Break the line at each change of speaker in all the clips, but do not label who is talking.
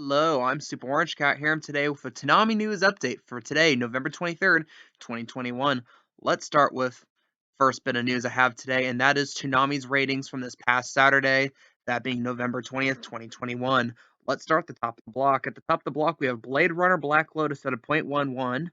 Hello, I'm Super Orange Cat here today with a Toonami news update for today, November 23rd, 2021. Let's start with first bit of news I have today, and that is Toonami's ratings from this past Saturday, that being November 20th, 2021. Let's start at the top of the block. At the top of the block, we have Blade Runner Black Lotus at a .11,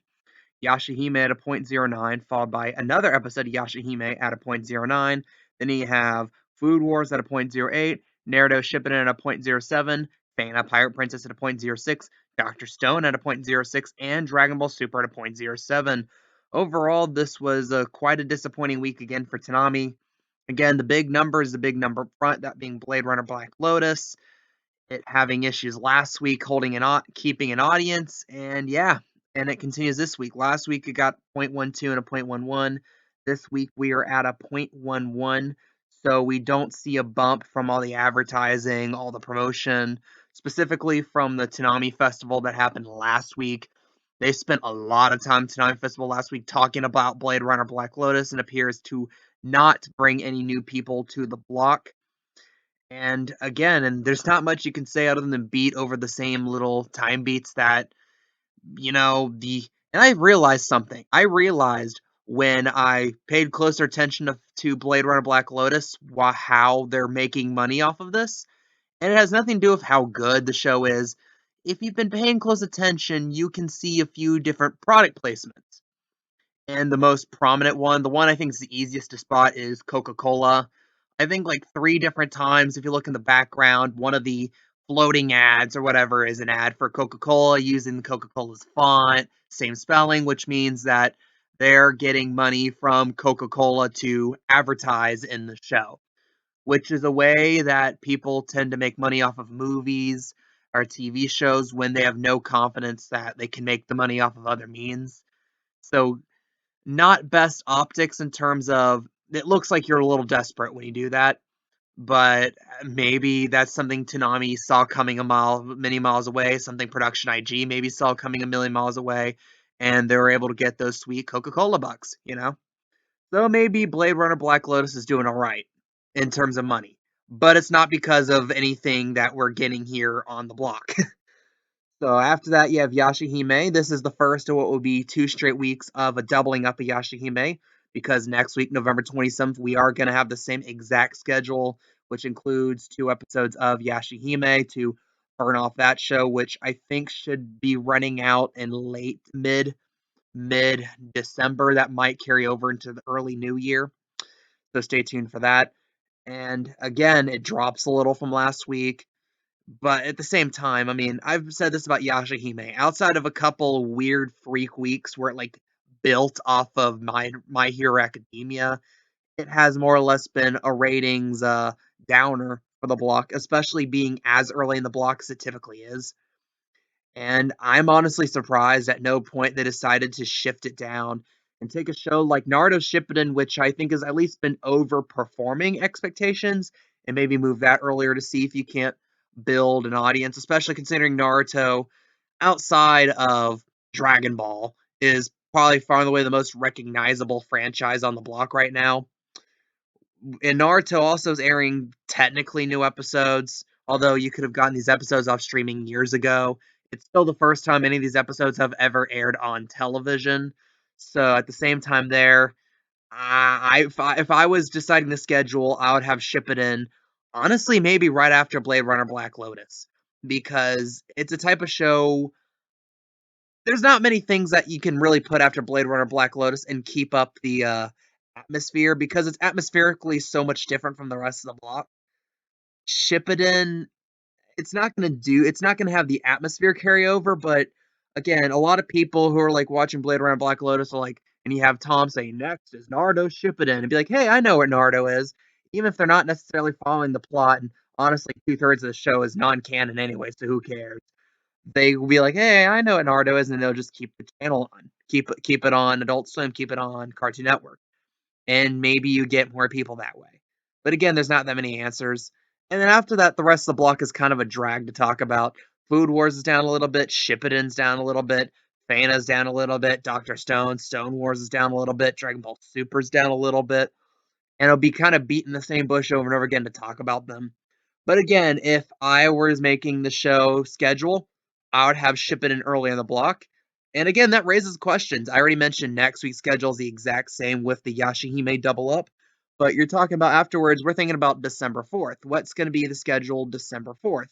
Yashahime at a .09, followed by another episode of Yashahime at a .09. Then you have Food Wars at a .08, Naruto Shippuden at a .07, Fana Pirate Princess at a .06, Dr. Stone at a .06, and Dragon Ball Super at a .07. Overall, this was quite a disappointing week again for Toonami. Again, the big number is the big number up front, that being Blade Runner Black Lotus. It having issues last week, keeping an audience, and yeah, and it continues this week. Last week it got .12 and a .11. This week we are at a .11, so we don't see a bump from all the advertising, all the promotion, specifically from the Toonami Festival that happened last week. They spent a lot of time Toonami Festival last week talking about Blade Runner Black Lotus and appears to not bring any new people to the block. And again, there's not much you can say other than beat over the same little time beats that, and I realized something. I realized when I paid closer attention to Blade Runner Black Lotus, how they're making money off of this. And it has nothing to do with how good the show is. If you've been paying close attention, you can see a few different product placements. And the most prominent one, the one I think is the easiest to spot, is Coca-Cola. I think like 3 different times, if you look in the background, one of the floating ads or whatever is an ad for Coca-Cola using Coca-Cola's font, same spelling, which means that they're getting money from Coca-Cola to advertise in the show, which is a way that people tend to make money off of movies or TV shows when they have no confidence that they can make the money off of other means. So not best optics in terms of it looks like you're a little desperate when you do that, but maybe that's something Toonami saw coming many miles away, something Production IG maybe saw coming a million miles away, and they were able to get those sweet Coca-Cola bucks. So maybe Blade Runner Black Lotus is doing all right in terms of money, but it's not because of anything that we're getting here on the block. So after that, you have Yashahime. This is the first of what will be 2 straight weeks of a doubling up of Yashahime, because next week, November 27th, we are going to have the same exact schedule, which includes 2 episodes of Yashahime to burn off that show, which I think should be running out in mid December. That might carry over into the early new year. So stay tuned for that. And again, it drops a little from last week. But at the same time, I mean, I've said this about Yashahime. Outside of a couple weird freak weeks where it like built off of My Hero Academia, it has more or less been a ratings downer for the block, especially being as early in the block as it typically is. And I'm honestly surprised at no point they decided to shift it down and take a show like Naruto Shippuden, which I think has at least been overperforming expectations, and maybe move that earlier to see if you can't build an audience, especially considering Naruto, outside of Dragon Ball, is probably far and away the most recognizable franchise on the block right now. And Naruto also is airing technically new episodes, although you could have gotten these episodes off streaming years ago. It's still the first time any of these episodes have ever aired on television. So at the same time there, if I was deciding the schedule, I would have Shippuden, honestly, maybe right after Blade Runner Black Lotus, because it's a type of show. There's not many things that you can really put after Blade Runner Black Lotus and keep up the atmosphere, because it's atmospherically so much different from the rest of the block. Shippuden, it's not gonna have the atmosphere carryover, but again, a lot of people who are like watching Blade Runner Black Lotus are like, and you have Tom saying next is Naruto Shippuden, and be like, hey, I know where Naruto is, even if they're not necessarily following the plot. And honestly, 2/3 of the show is non-canon anyway, so who cares? They will be like, hey, I know what Naruto is, and they'll just keep the channel on, keep it on Adult Swim, keep it on Cartoon Network, and maybe you get more people that way. But again, there's not that many answers. And then after that, the rest of the block is kind of a drag to talk about. Food Wars is down a little bit, Shippuden's down a little bit, Fana's down a little bit, Dr. Stone Wars is down a little bit, Dragon Ball Super's down a little bit, and it'll be kind of beating the same bush over and over again to talk about them. But again, if I was making the show schedule, I would have ship it in early on the block. And again, that raises questions. I already mentioned next week's schedule is the exact same with the Yashihime double up. But you're talking about afterwards, we're thinking about December 4th. What's going to be the schedule December 4th?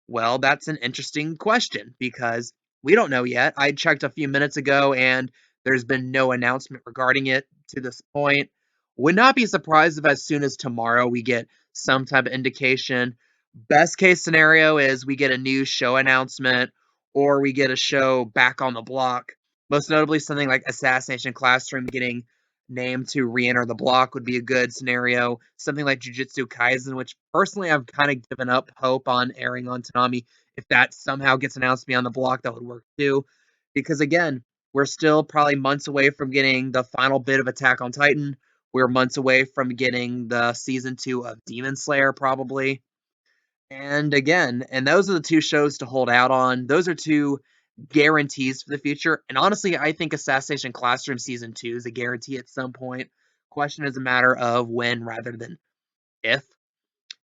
Well, that's an interesting question because we don't know yet. I checked a few minutes ago and there's been no announcement regarding it to this point. Would not be surprised if as soon as tomorrow we get some type of indication. Best case scenario is we get a new show announcement or we get a show back on the block. Most notably, something like Assassination Classroom getting named to re-enter the block would be a good scenario. Something like Jujutsu Kaisen, which personally I've kind of given up hope on airing on Toonami. If that somehow gets announced to be on the block, that would work too. Because again, we're still probably months away from getting the final bit of Attack on Titan. We're months away from getting the season 2 of Demon Slayer, probably. And again, and those are the two shows to hold out on. Those are two guarantees for the future. And honestly, I think Assassination Classroom Season 2 is a guarantee at some point. Question is a matter of when rather than if.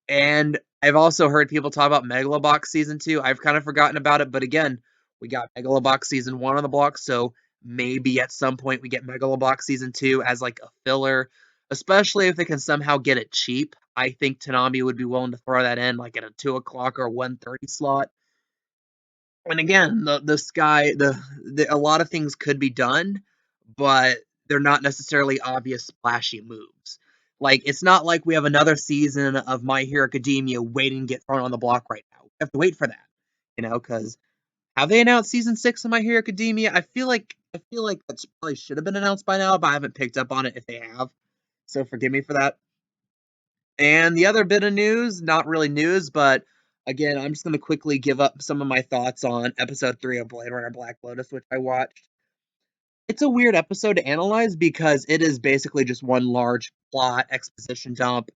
And I've also heard people talk about Megalobox Season 2. I've kind of forgotten about it, but again, we got Megalobox Season 1 on the block, so maybe at some point we get Megalobox Season 2 as like a filler, especially if they can somehow get it cheap. I think Toonami would be willing to throw that in like at a 2 o'clock or 1:30 slot. And again, the sky, a lot of things could be done, but they're not necessarily obvious splashy moves. Like it's not like we have another season of My Hero Academia waiting to get thrown on the block right now. We have to wait for that, because have they announced season 6 of My Hero Academia? I feel like that probably should have been announced by now, but I haven't picked up on it if they have. So forgive me for that. And the other bit of news, not really news, but again, I'm just going to quickly give up some of my thoughts on episode 3 of Blade Runner Black Lotus, which I watched. It's a weird episode to analyze because it is basically just one large plot exposition dump.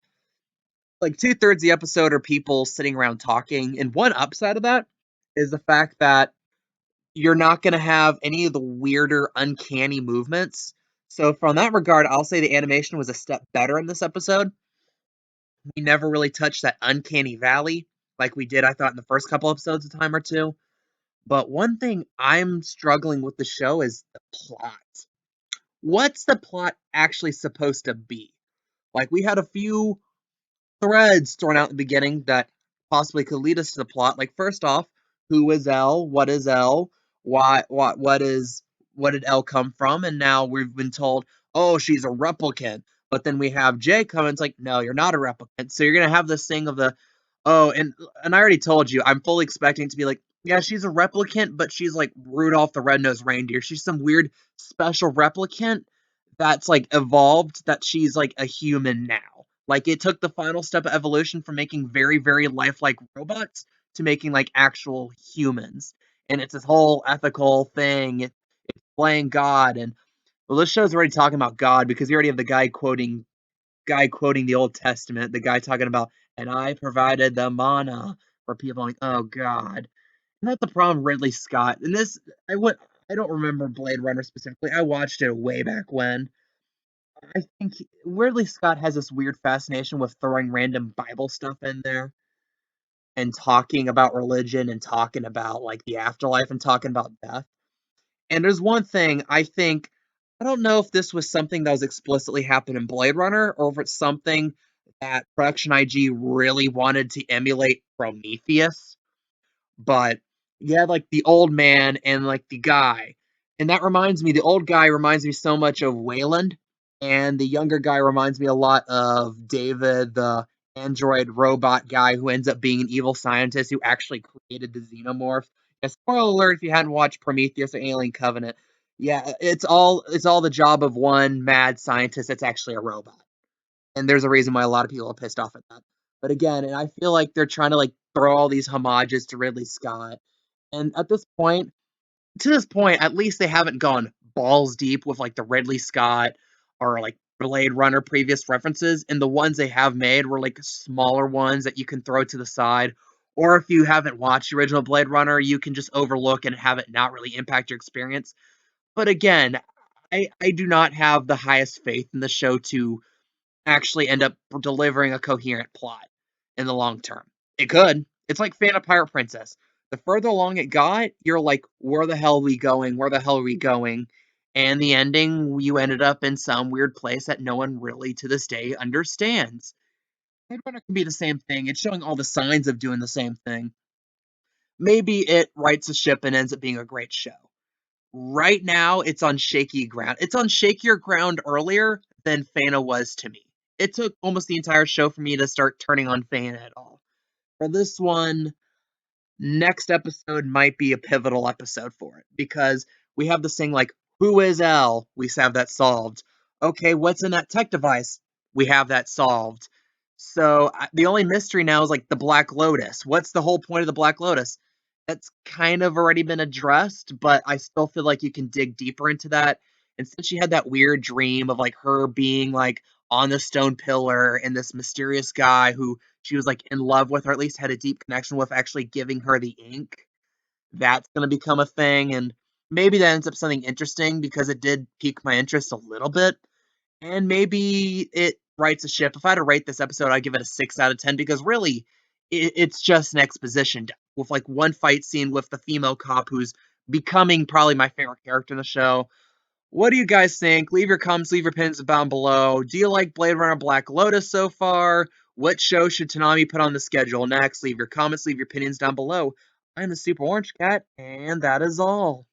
Like 2/3 of the episode are people sitting around talking, and one upside of that is the fact that you're not going to have any of the weirder, uncanny movements. So, from that regard, I'll say the animation was a step better in this episode. We never really touched that uncanny valley like we did, I thought, in the first couple episodes a time or two. But one thing I'm struggling with the show is the plot. What's the plot actually supposed to be? Like, we had a few threads thrown out in the beginning that possibly could lead us to the plot. Like, first off, who is L? What is L? What did L come from? And now we've been told, oh, she's a replicant. But then we have Jay come and it's like, no, you're not a replicant. So you're gonna have this thing of the, oh, and I already told you, I'm fully expecting it to be like, yeah, she's a replicant, but she's like Rudolph the Red-Nosed Reindeer. She's some weird special replicant that's like evolved that she's like a human now. Like it took the final step of evolution from making very, very lifelike robots to making like actual humans. And it's this whole ethical thing. It's playing God. And well, this show's already talking about God because you already have the guy quoting the Old Testament, the guy talking about, and I provided the manna for people like, oh God. And that's the problem with Ridley Scott. And this I don't remember Blade Runner specifically. I watched it way back when. I think Ridley Scott has this weird fascination with throwing random Bible stuff in there and talking about religion and talking about like the afterlife and talking about death. And there's one thing I don't know if this was something that was explicitly happened in Blade Runner or if it's something that Production IG really wanted to emulate Prometheus, but you had like the old man and like the guy. And that reminds me, the old guy reminds me so much of Wayland, and the younger guy reminds me a lot of David, the android robot guy who ends up being an evil scientist who actually created the xenomorph. And spoiler alert if you hadn't watched Prometheus or Alien Covenant. Yeah, it's all the job of one mad scientist that's actually a robot. And there's a reason why a lot of people are pissed off at that. But again, and I feel like they're trying to like throw all these homages to Ridley Scott. And to this point, at least they haven't gone balls deep with like the Ridley Scott or like Blade Runner previous references. And the ones they have made were like smaller ones that you can throw to the side. Or if you haven't watched the original Blade Runner, you can just overlook and have it not really impact your experience. But again, I do not have the highest faith in the show to actually end up delivering a coherent plot in the long term. It could. It's like Phantom Pirate Princess. The further along it got, you're like, where the hell are we going? Where the hell are we going? And the ending, you ended up in some weird place that no one really to this day understands. Blade Runner can be the same thing. It's showing all the signs of doing the same thing. Maybe it rights a ship and ends up being a great show. Right now, it's on shaky ground. It's on shakier ground earlier than Fana was to me. It took almost the entire show for me to start turning on Fana at all. For this one, next episode might be a pivotal episode for it because we have this thing like, who is L? We have that solved. Okay, what's in that tech device? We have that solved. So the only mystery now is like the Black Lotus. What's the whole point of the Black Lotus? That's kind of already been addressed, but I still feel like you can dig deeper into that. And since she had that weird dream of like her being like on the stone pillar and this mysterious guy who she was like in love with, or at least had a deep connection with, actually giving her the ink. That's going to become a thing, and maybe that ends up something interesting because it did pique my interest a little bit. And maybe it rights a ship. If I had to rate this episode, I'd give it a 6 out of 10 because really, it's just an exposition with like one fight scene with the female cop who's becoming probably my favorite character in the show. What do you guys think? Leave your comments, leave your opinions down below. Do you like Blade Runner Black Lotus so far? What show should Toonami put on the schedule next? Leave your comments, leave your opinions down below. I'm the Super Orange Cat, and that is all.